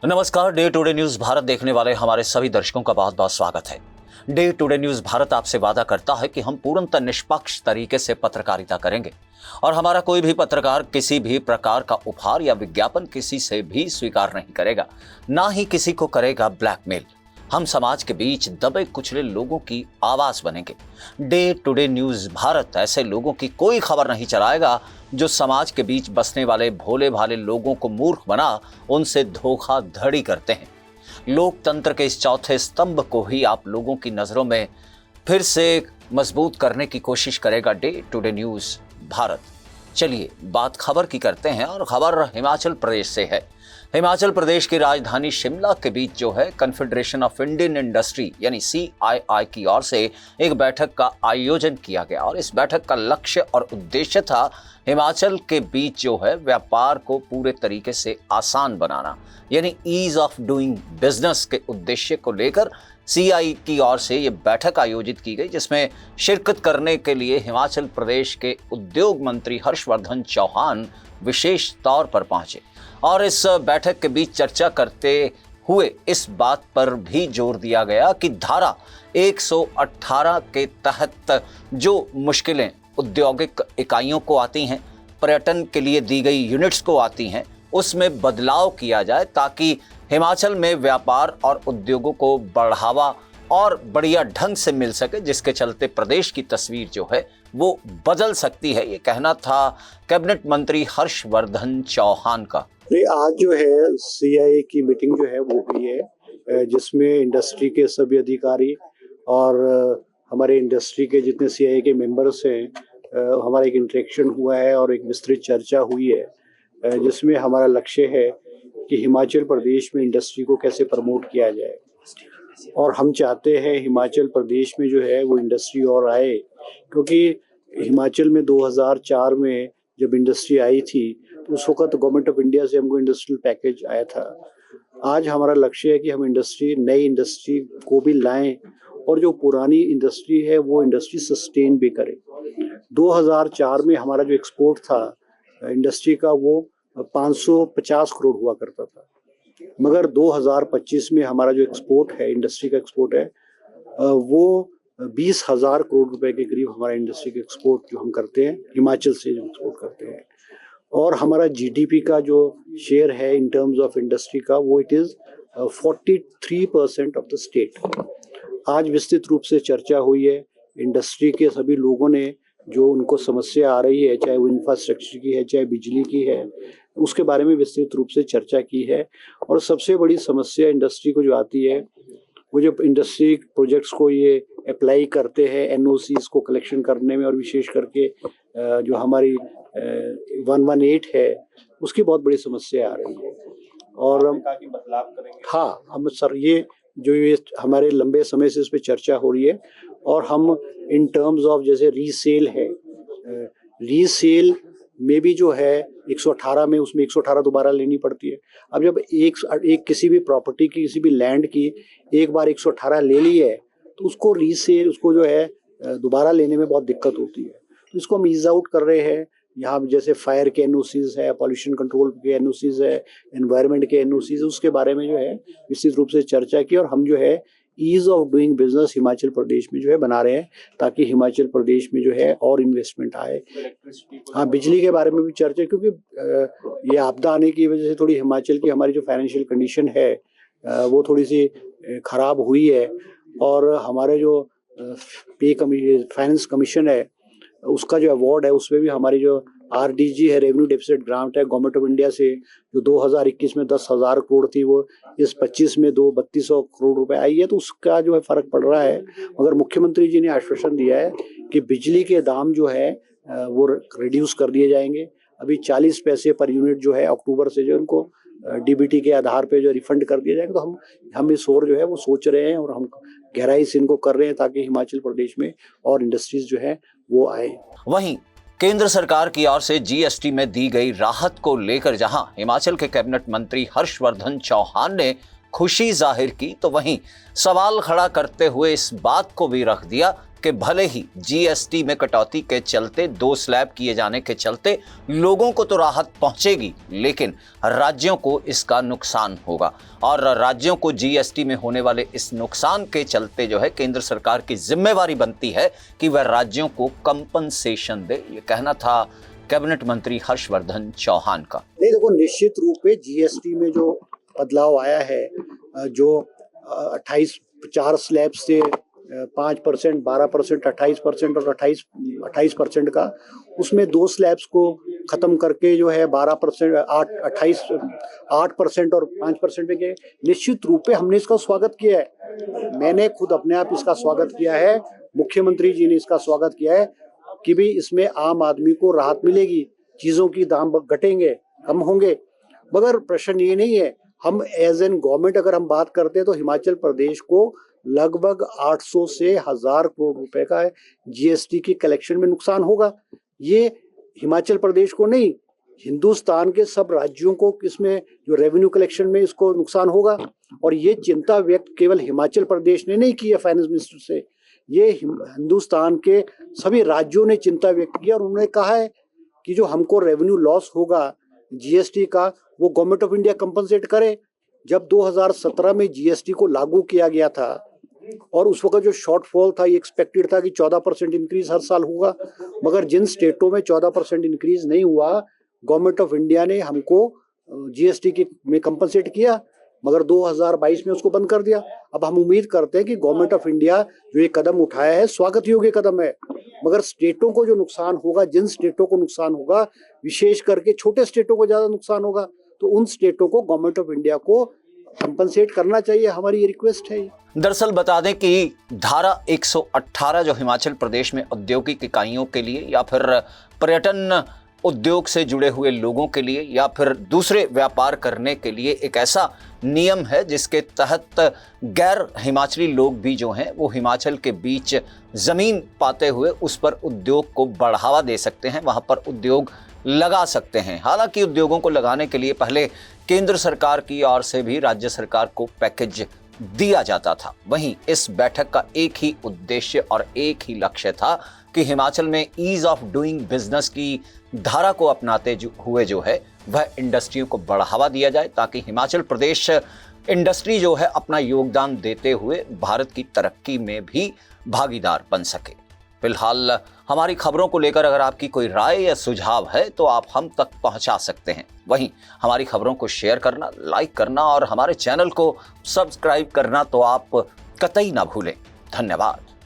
नमस्कार। Day today news Bharat देखने वाले हमारे सभी दर्शकों का बहुत बहुत स्वागत है। डे टुडे न्यूज भारत आपसे वादा करता है कि हम पूर्णतः निष्पक्ष तरीके से पत्रकारिता करेंगे और हमारा कोई भी पत्रकार किसी भी प्रकार का उपहार या विज्ञापन किसी से भी स्वीकार नहीं करेगा, ना ही किसी को करेगा ब्लैकमेल। हम समाज के बीच दबे कुचले लोगों की आवाज बनेंगे। डे टुडे न्यूज भारत ऐसे लोगों की कोई खबर नहीं चलाएगा जो समाज के बीच बसने वाले भोले भाले लोगों को मूर्ख बना उनसे धोखाधड़ी करते हैं। लोकतंत्र के इस चौथे स्तंभ को ही आप लोगों की नजरों में फिर से मजबूत करने की कोशिश करेगा डे टुडे न्यूज भारत। चलिए बात खबर की करते हैं और खबर हिमाचल प्रदेश से है। हिमाचल प्रदेश की राजधानी शिमला के बीच जो है कन्फेडरेशन ऑफ इंडियन इंडस्ट्री यानी CII की ओर से एक बैठक का आयोजन किया गया और इस बैठक का लक्ष्य और उद्देश्य था हिमाचल के बीच जो है व्यापार को पूरे तरीके से आसान बनाना, यानी ईज ऑफ डूइंग बिजनेस के उद्देश्य को लेकर CII की ओर से ये बैठक आयोजित की गई, जिसमें शिरकत करने के लिए हिमाचल प्रदेश के उद्योग मंत्री हर्षवर्धन चौहान विशेष तौर पर पहुंचे और इस बैठक के बीच चर्चा करते हुए इस बात पर भी जोर दिया गया कि धारा 118 के तहत जो मुश्किलें औद्योगिक इकाइयों को आती हैं, पर्यटन के लिए दी गई यूनिट्स को आती हैं, उसमें बदलाव किया जाए ताकि हिमाचल में व्यापार और उद्योगों को बढ़ावा और बढ़िया ढंग से मिल सके, जिसके चलते प्रदेश की तस्वीर जो है वो बदल सकती है। ये कहना था कैबिनेट मंत्री हर्षवर्धन चौहान का। आज जो है CII की मीटिंग जो है वो हुई है, जिसमें इंडस्ट्री के सभी अधिकारी और हमारे इंडस्ट्री के जितने CII के मेंबर्स हैं, हमारा एक इंटरेक्शन हुआ है और एक विस्तृत चर्चा हुई है, जिसमें हमारा लक्ष्य है कि हिमाचल प्रदेश में इंडस्ट्री को कैसे प्रमोट किया जाए। और हम चाहते हैं हिमाचल प्रदेश में जो है वो इंडस्ट्री और आए, क्योंकि हिमाचल में 2004 में जब इंडस्ट्री आई थी तो उस वक्त गवर्नमेंट ऑफ इंडिया से हमको इंडस्ट्रियल पैकेज आया था। आज हमारा लक्ष्य है कि हम नई इंडस्ट्री को भी लाएं और जो पुरानी इंडस्ट्री है वो इंडस्ट्री सस्टेन भी करे। 2004 में हमारा जो एक्सपोर्ट था इंडस्ट्री का वो 550 करोड़ हुआ करता था, मगर 2025 में हमारा जो एक्सपोर्ट है, इंडस्ट्री का एक्सपोर्ट है, वो 20,000 करोड़ रुपए के करीब हमारा इंडस्ट्री का एक्सपोर्ट जो हम करते हैं, हिमाचल से जो एक्सपोर्ट करते हैं। और हमारा GDP का जो शेयर है इन टर्म्स ऑफ इंडस्ट्री का वो it is 43% of the state. आज विस्तृत रूप से चर्चा हुई है, इंडस्ट्री के सभी लोगों ने जो उनको समस्या आ रही है, चाहे वो इंफ्रास्ट्रक्चर की है, चाहे बिजली की है, उसके बारे में विस्तृत रूप से चर्चा की है। और सबसे बड़ी समस्या इंडस्ट्री को जो आती है, वो जब इंडस्ट्री प्रोजेक्ट्स को ये अप्लाई करते हैं NOCs को कलेक्शन करने में, और विशेष करके जो हमारी 118 है उसकी बहुत बड़ी समस्या आ रही है। और बदलाव करेंगे। हाँ, हम सर ये हमारे लंबे समय से इस पर चर्चा हो रही है और हम इन टर्म्स ऑफ जैसे रीसेल है, रीसेल में भी जो है 118 में उसमें 118 दोबारा लेनी पड़ती है। अब जब एक किसी भी प्रॉपर्टी की, किसी भी लैंड की एक बार 118 ले ली है तो उसको रीसेल, उसको जो है दोबारा लेने में बहुत दिक्कत होती है। तो इसको हम ईज आउट कर रहे हैं। यहाँ जैसे फायर के NOCs है, पॉल्यूशन कंट्रोल के NOCs है, एनवायरनमेंट के NOCs, उसके बारे में जो है विस्तृत रूप से चर्चा की और हम जो है ease of doing business Himachal Pradesh में जो है बना रहे हैं, ताकि हिमाचल प्रदेश में जो है और इन्वेस्टमेंट आए। हाँ, बिजली के बारे में भी चर्चा, क्योंकि ये आपदा आने की वजह से थोड़ी हिमाचल की हमारी जो फाइनेंशियल कंडीशन है वो थोड़ी सी खराब हुई है और हमारे जो फाइनेंस कमीशन है उसका जो अवार्ड है उसमें भी हमारी जो RDG है, रेवेन्यू डेफिसिट ग्रांट है गवर्नमेंट ऑफ इंडिया से, जो 2021 में 10,000 करोड़ थी वो इस 25 में 3200 करोड़ रुपए आई है, तो उसका जो है फर्क पड़ रहा है। मगर मुख्यमंत्री जी ने आश्वासन दिया है कि बिजली के दाम जो है वो रिड्यूस कर दिए जाएंगे। अभी 40 पैसे पर यूनिट जो है अक्टूबर से जो उनको DBT के आधार पे जो रिफंड कर दिया जाएगा। तो हम इस ओर जो है वो सोच रहे हैं और हम गहराई से इनको कर रहे हैं ताकि हिमाचल प्रदेश में और इंडस्ट्रीज जो है वो आए। वहीं केंद्र सरकार की ओर से GST में दी गई राहत को लेकर जहां हिमाचल के कैबिनेट मंत्री हर्षवर्धन चौहान ने खुशी जाहिर की, तो वहीं सवाल खड़ा करते हुए इस बात को भी रख दिया कि भले ही जीएसटी में कटौती के चलते 2 स्लैब किए जाने के चलते लोगों को तो राहत पहुंचेगी, लेकिन राज्यों को इसका नुकसान होगा और राज्यों को जीएसटी में होने वाले इस नुकसान के चलते जो है केंद्र सरकार की जिम्मेवारी बनती है कि वह राज्यों को कंपनसेशन दे। ये कहना था कैबिनेट मंत्री हर्षवर्धन चौहान का। नहीं, देखो, निश्चित रूप पे जीएसटी में जो बदलाव आया है, जो 4 स्लैब से 5%, 12%, 28% और 28% का, उसमें 2 स्लैब्स को खत्म करके जो है 12%, 8% और 5% के, निश्चित रूप पे हमने इसका स्वागत किया है। मैंने खुद अपने आप इसका स्वागत किया है, मुख्यमंत्री जी ने इसका स्वागत किया है कि भी इसमें आम आदमी को राहत मिलेगी, चीजों की दाम घटेंगे, कम होंगे। मगर प्रश्न ये नहीं है, हम एज एन गवर्नमेंट अगर हम बात करते हैं तो हिमाचल प्रदेश को लगभग 800 से 1000 करोड़ रुपए का जीएसटी की कलेक्शन में नुकसान होगा। ये हिमाचल प्रदेश को नहीं, हिंदुस्तान के सब राज्यों को इसमें जो रेवेन्यू कलेक्शन में इसको नुकसान होगा। और ये चिंता व्यक्त केवल हिमाचल प्रदेश ने नहीं की है फाइनेंस मिनिस्टर से, ये हिंदुस्तान के सभी राज्यों ने चिंता व्यक्त की और उन्होंने कहा है कि जो हमको रेवेन्यू लॉस होगा जीएसटी का, वो गवर्नमेंट ऑफ इंडिया कंपनसेट करे। जब 2017 में जीएसटी को लागू किया गया था और उस वक्त जो शॉर्टफॉल था, ये एक्सपेक्टेड था कि 14% इंक्रीज हर साल होगा, मगर जिन स्टेटों में 14% इंक्रीज नहीं हुआ, गवर्नमेंट ऑफ इंडिया ने हमको जीएसटी में कंपनसेट किया, मगर 2022 में उसको बंद कर दिया। अब हम उम्मीद करते हैं कि गवर्नमेंट ऑफ इंडिया जो ये कदम उठाया है स्वागत योग्य कदम है, मगर स्टेटों को जो नुकसान होगा, जिन स्टेटों को नुकसान होगा, विशेष करके छोटे स्टेटों को ज्यादा नुकसान होगा, तो उन स्टेटों को गवर्नमेंट ऑफ इंडिया को कंपनसेट करना चाहिए। हमारी ये रिक्वेस्ट है। दरअसल बता दें कि धारा 118 जो हिमाचल प्रदेश में औद्योगिक इकाइयों के लिए या फिर पर्यटन उद्योग से जुड़े हुए लोगों के लिए या फिर दूसरे व्यापार करने के लिए एक ऐसा नियम है जिसके तहत गैर हिमाचली लोग भी जो हैं वो हिमाचल के बीच ज़मीन पाते हुए उस पर उद्योग को बढ़ावा दे सकते हैं, वहाँ पर उद्योग लगा सकते हैं। हालांकि उद्योगों को लगाने के लिए पहले केंद्र सरकार की ओर से भी राज्य सरकार को पैकेज दिया जाता था। वहीं इस बैठक का एक ही उद्देश्य और एक ही लक्ष्य था कि हिमाचल में ईज ऑफ डूइंग बिजनेस की धारा को अपनाते हुए जो है वह इंडस्ट्रियों को बढ़ावा दिया जाए, ताकि हिमाचल प्रदेश इंडस्ट्री जो है अपना योगदान देते हुए भारत की तरक्की में भी भागीदार बन सके। फिलहाल हमारी खबरों को लेकर अगर आपकी कोई राय या सुझाव है तो आप हम तक पहुंचा सकते हैं। वहीं हमारी खबरों को शेयर करना, लाइक करना और हमारे चैनल को सब्सक्राइब करना तो आप कतई ना भूलें। धन्यवाद।